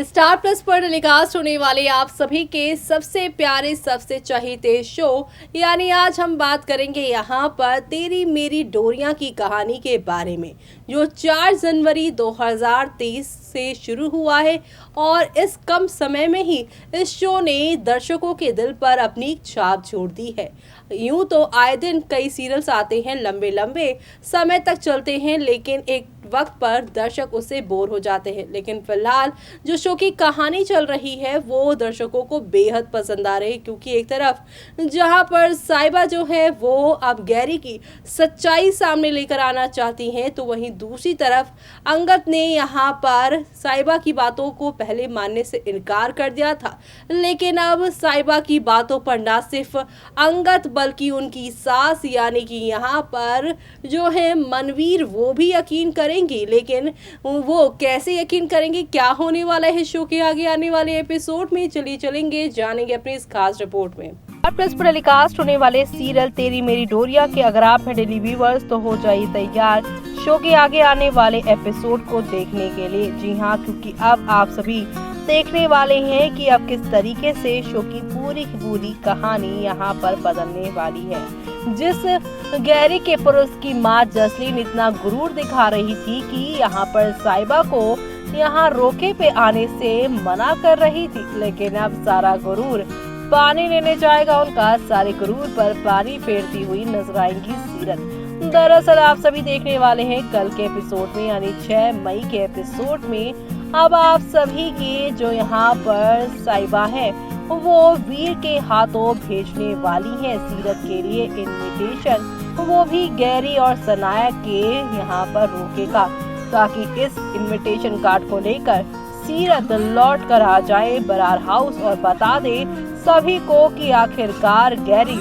Star plus पर telecast होने वाले आप सभी के सबसे प्यारे सबसे चहीते शो यानी आज हम बात करेंगे यहाँ पर तेरी मेरी डोरियां की कहानी के बारे में, जो 4 जनवरी 2023 से शुरू हुआ है और इस कम समय में ही इस शो ने दर्शकों के दिल पर अपनी छाप छोड़ दी है। यूं तो आए दिन कई सीरियल्स आते हैं, लंबे लंबे समय तक चलते हैं, लेकिन एक वक्त पर दर्शक उससे बोर हो जाते हैं। लेकिन फिलहाल जो शो की कहानी चल रही है वो दर्शकों को बेहद पसंद आ रही है, क्योंकि एक तरफ जहां पर साइबा जो है वो अब गैरी की सच्चाई सामने लेकर आना चाहती हैं, तो वहीं दूसरी तरफ अंगद ने यहां पर साइबा की बातों को पहले मानने से इनकार कर दिया था। लेकिन अब साइबा की बातों पर ना सिर्फ अंगद बल्कि उनकी सास यानी कि यहाँ पर जो है मनवीर वो भी यकीन करेंगी। लेकिन वो कैसे यकीन करेंगे, क्या होने वाला है शो के आगे आने वाले एपिसोड में, चलिए चलेंगे जानेंगे अपनी इस खास रिपोर्ट में। प्लस पर टेलीकास्ट होने वाले सीरियल तेरी मेरी डोरिया के अगर आप हैं डेली व्यूअर्स तो हो जाइए तैयार शो के आगे आने वाले एपिसोड को देखने के लिए। जी हाँ, क्योंकि अब आप सभी देखने वाले हैं कि अब किस तरीके से शो की पूरी कहानी यहाँ पर बदलने वाली है। जिस गैरी के पर उसकी माँ जसलीन इतना गुरूर दिखा रही थी कि यहाँ पर साइबा को यहाँ रोके पे आने से मना कर रही थी, लेकिन अब सारा गुरूर पानी लेने जाएगा उनका। सारे गुरूर पर पानी फेरती हुई नजर आएंगी सीरत। दरअसल आप सभी देखने वाले हैं कल के एपिसोड में यानी 6 मई के एपिसोड में अब आप सभी की जो यहाँ पर साइबा है वो वीर के हाथों भेजने वाली है सीरत के लिए इनविटेशन, वो भी गैरी और सनाया के यहाँ पर रोकेगा ताकि इस इनविटेशन कार्ड को लेकर सीरत लौट कर आ जाए बरार हाउस और बता दे सभी को कि आखिरकार गैरी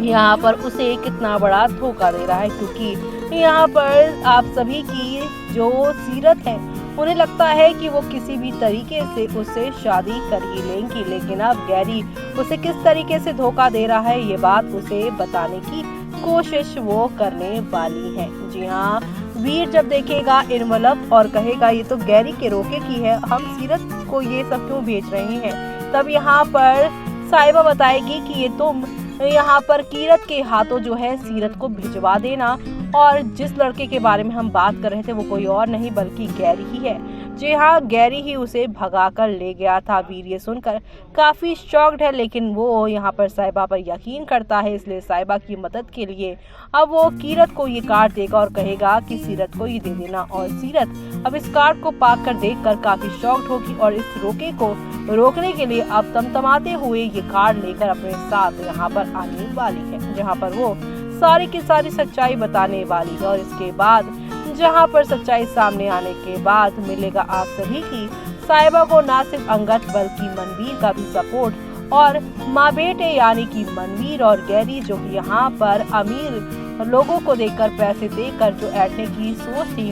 यहाँ पर उसे कितना बड़ा धोखा दे रहा है। क्योंकि यहाँ पर आप सभी की जो सीरत है उन्हें लगता है कि वो किसी भी तरीके से उससे शादी कर ही लेंगी, लेकिन अब गैरी उसे किस तरीके से धोखा दे रहा है ये बात उसे बताने की कोशिश वो करने वाली है। जी हाँ, वीर जब देखेगा इनवलप और कहेगा ये तो गैरी के रोके की है, हम सीरत को ये सब क्यों भेज रहे हैं, तब यहाँ पर साइबा बताएगी कि ये तुम यहाँ पर कीरत के हाथों जो है सीरत को भिजवा देना, और जिस लड़के के बारे में हम बात कर रहे थे वो कोई और नहीं बल्कि गैरी ही है। जी हाँ, गैरी ही उसे भगा कर ले गया था। वीर ये सुनकर काफी शॉक्ड है, लेकिन वो यहाँ पर साइबा पर यकीन करता है, इसलिए साइबा की मदद के लिए अब वो कीरत को ये कार्ड देगा और कहेगा कि सीरत को ही दे देना। और सीरत अब इस कार्ड को पाकर कर देखकर काफी शॉक्ड होगी और इस रोके को रोकने के लिए अब तमतमाते हुए ये कार्ड लेकर अपने साथ यहाँ पर आने वाली है, जहाँ पर वो सारी की सारी सच्चाई बताने वाली है। और इसके बाद जहाँ पर सच्चाई सामने आने के बाद मिलेगा आप सभी की साइबा को ना सिर्फ अंगद बल्कि मनवीर का भी सपोर्ट, और माँ बेटे यानी कि मनवीर और गैरी जो यहाँ पर अमीर लोगों को देखकर पैसे देकर जो ऐठने की सोच थी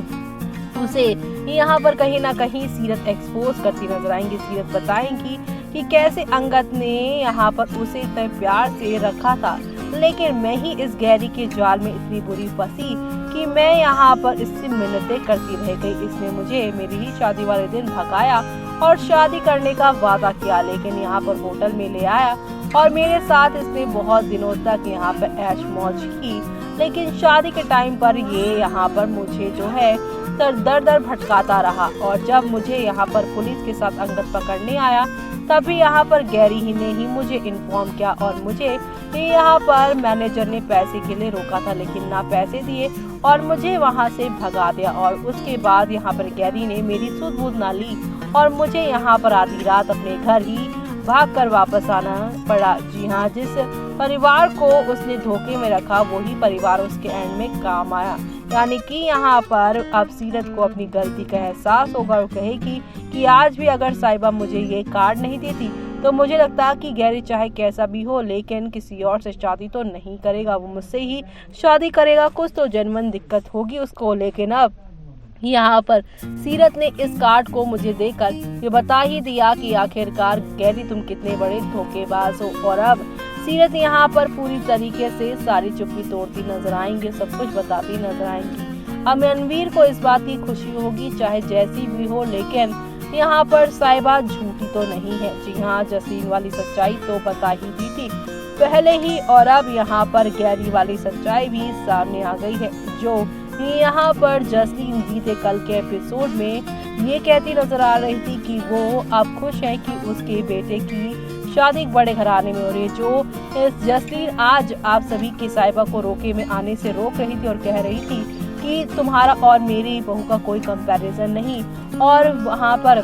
उसे यहाँ पर कहीं ना कहीं सीरत एक्सपोज करती नजर आएंगी। सीरत बताएंगी कि कैसे अंगद ने यहाँ पर उसे इतने प्यार से रखा था, लेकिन मैं ही इस गैरी के जाल में इतनी बुरी फंसी कि मैं यहाँ पर इससे मिन्नतें करती रह गई। इसने मुझे मेरी ही शादी वाले दिन भगाया और शादी करने का वादा किया, लेकिन यहाँ पर होटल में ले आया और मेरे साथ इसने बहुत दिनों तक यहाँ पर ऐश मौज की, लेकिन शादी के टाइम पर ये यहाँ पर मुझे जो है दर भटकाता रहा। और जब मुझे यहाँ पर पुलिस के साथ अंगद पकड़ने आया तभी यहाँ पर गैरी ही ने ही मुझे इन्फॉर्म किया और मुझे यहाँ पर मैनेजर ने पैसे के लिए रोका था, लेकिन ना पैसे दिए और मुझे वहाँ से भगा दिया। और उसके बाद यहाँ पर गैरी ने मेरी सुध बुध ना ली और मुझे यहाँ पर आधी रात अपने घर ही भागकर वापस आना पड़ा। जी हाँ, जिस परिवार को उसने धोखे में रखा वही परिवार उसके एंड में काम आया। यानी कि यहाँ पर अब सीरत को अपनी गलती का एहसास होगा और कहेगी कि आज भी अगर साइबा मुझे ये कार्ड नहीं देती तो मुझे लगता है कि गैरी चाहे कैसा भी हो लेकिन किसी और से शादी तो नहीं करेगा, वो मुझसे ही शादी करेगा। कुछ तो जेन्युइन दिक्कत होगी उसको, लेकिन अब यहाँ पर सीरत ने इस कार्ड को मुझे देकर ये बता ही दिया कि आखिरकार गैरी तुम कितने बड़े धोखेबाज हो। और अब सीरत यहाँ पर पूरी तरीके से सारी चुप्पी तोड़ती नजर आएंगे, सब कुछ बताती नजर आएंगी। अब मनवीर को इस बात की खुशी होगी चाहे जैसी भी हो, लेकिन यहाँ पर साहिबा झूठी तो नहीं है। जी हाँ, जसलीन वाली सच्चाई तो बता ही दी थी पहले ही, और अब यहाँ पर गैरी वाली सच्चाई भी सामने आ गई है। जो यहाँ पर जसलीन बीते कल के एपिसोड में ये कहती नजर आ रही थी कि वो अब खुश है कि उसके बेटे की शादी एक बड़े घराने में हो रही है। जो जसलीन आज आप सभी की साहिबा को रोके में आने से रोक रही थी और कह रही थी कि तुम्हारा और मेरी बहू का कोई कंपैरिजन नहीं, और वहाँ पर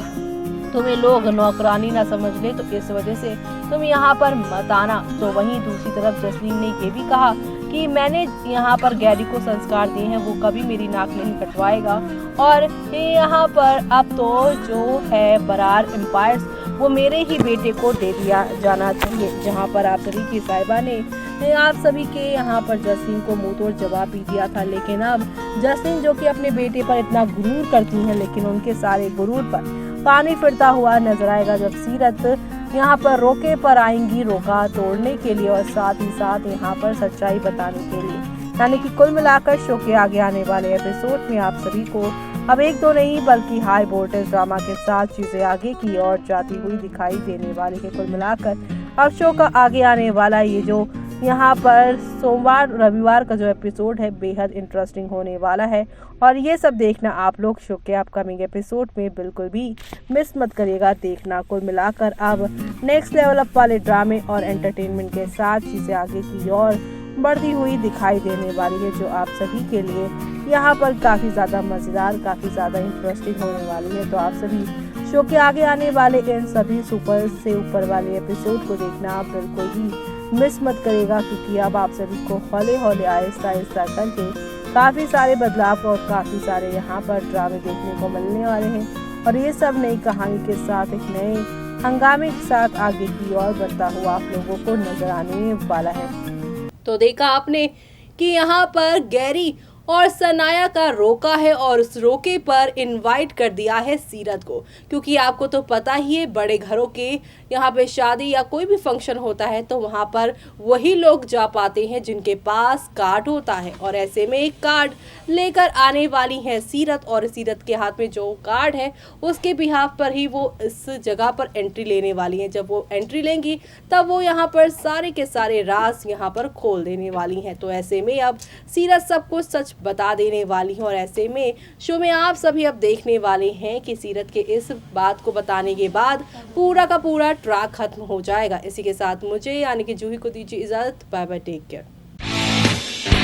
तुम्हें लोग नौकरानी ना समझ ले तो इस वजह से तुम यहाँ पर मत आना। तो वहीं दूसरी तरफ जसलीन ने ये भी कहा कि मैंने यहाँ पर गैरी को संस्कार दिए हैं, वो कभी मेरी नाक नहीं कटवाएगा, और यहाँ पर अब तो जो है बरार एम्पायर्स वो मेरे ही बेटे को दे दिया जाना चाहिए। जहाँ पर आप सभी की साहिबा ने आप सभी के यहाँ पर जसलीन को मुंह तोड़ जवाब भी दिया था, लेकिन अब जसलीन जो कि अपने बेटे पर इतना गुरूर करती है, लेकिन उनके सारे गुरूर पर पानी फिरता हुआ नजर आएगा जब सीरत यहाँ पर रोके पर आएंगी रोका तोड़ने के लिए, और साथ ही साथ यहाँ पर सच्चाई बताने के लिए। यानी कि कुल मिलाकर शो के आगे आने वाले एपिसोड में आप सभी को अब एक दो नहीं बल्कि हाई वोल्टेज ड्रामा के साथ चीजें आगे की ओर जाती हुई दिखाई देने वाली है। कुल मिलाकर अब शो का आगे आने वाला ये जो यहाँ पर सोमवार रविवार का जो एपिसोड है बेहद इंटरेस्टिंग होने वाला है, और ये सब देखना आप लोग शो के अपकमिंग एपिसोड में बिल्कुल भी मिस मत करिएगा देखना। कुल मिलाकर अब नेक्स्ट लेवल अप वाले ड्रामे और एंटरटेनमेंट के साथ चीजें आगे की ओर बढ़ती हुई दिखाई देने वाली है, जो आप सभी के लिए यहाँ पर काफी ज्यादा मजेदार काफी ज्यादा इंटरेस्टिंग होने वाली है। तो आप सभी शो के आगे आने वाले इन सभी सुपर से ऊपर वाले एपिसोड को देखना आप बिल्कुल भी मिस मत करेगा, क्योंकि अब आप सभी को हौले हौले आहिस्ता आहिस्ता करके काफी सारे बदलाव और काफी सारे यहाँ पर ड्रामे देखने को मिलने वाले हैं, और ये सब नई कहानी के साथ एक नए हंगामे के साथ आगे की ओर बढ़ता हुआ आप लोगों को नजर आने वाला है। तो देखा आपने कि यहाँ पर गैरी और सनाया का रोका है, और उस रोके पर इनवाइट कर दिया है सीरत को, क्योंकि आपको तो पता ही है बड़े घरों के यहाँ पे शादी या कोई भी फंक्शन होता है तो वहाँ पर वही लोग जा पाते हैं जिनके पास कार्ड होता है, और ऐसे में एक कार्ड लेकर आने वाली है सीरत, और सीरत के हाथ में जो कार्ड है उसके बिहाफ पर ही वो इस जगह पर एंट्री लेने वाली है। जब वो एंट्री लेंगी तब वो यहाँ पर सारे के सारे राज यहाँ पर खोल देने वाली हैं। तो ऐसे में अब सीरत सब कुछ सच बता देने वाली है, और ऐसे में शो में आप सभी अब देखने वाले हैं कि सीरत के इस बात को बताने के बाद पूरा का पूरा ट्रैक खत्म हो जाएगा। इसी के साथ मुझे यानी कि जूही को दीजिए इजाजत। Bye bye, take care.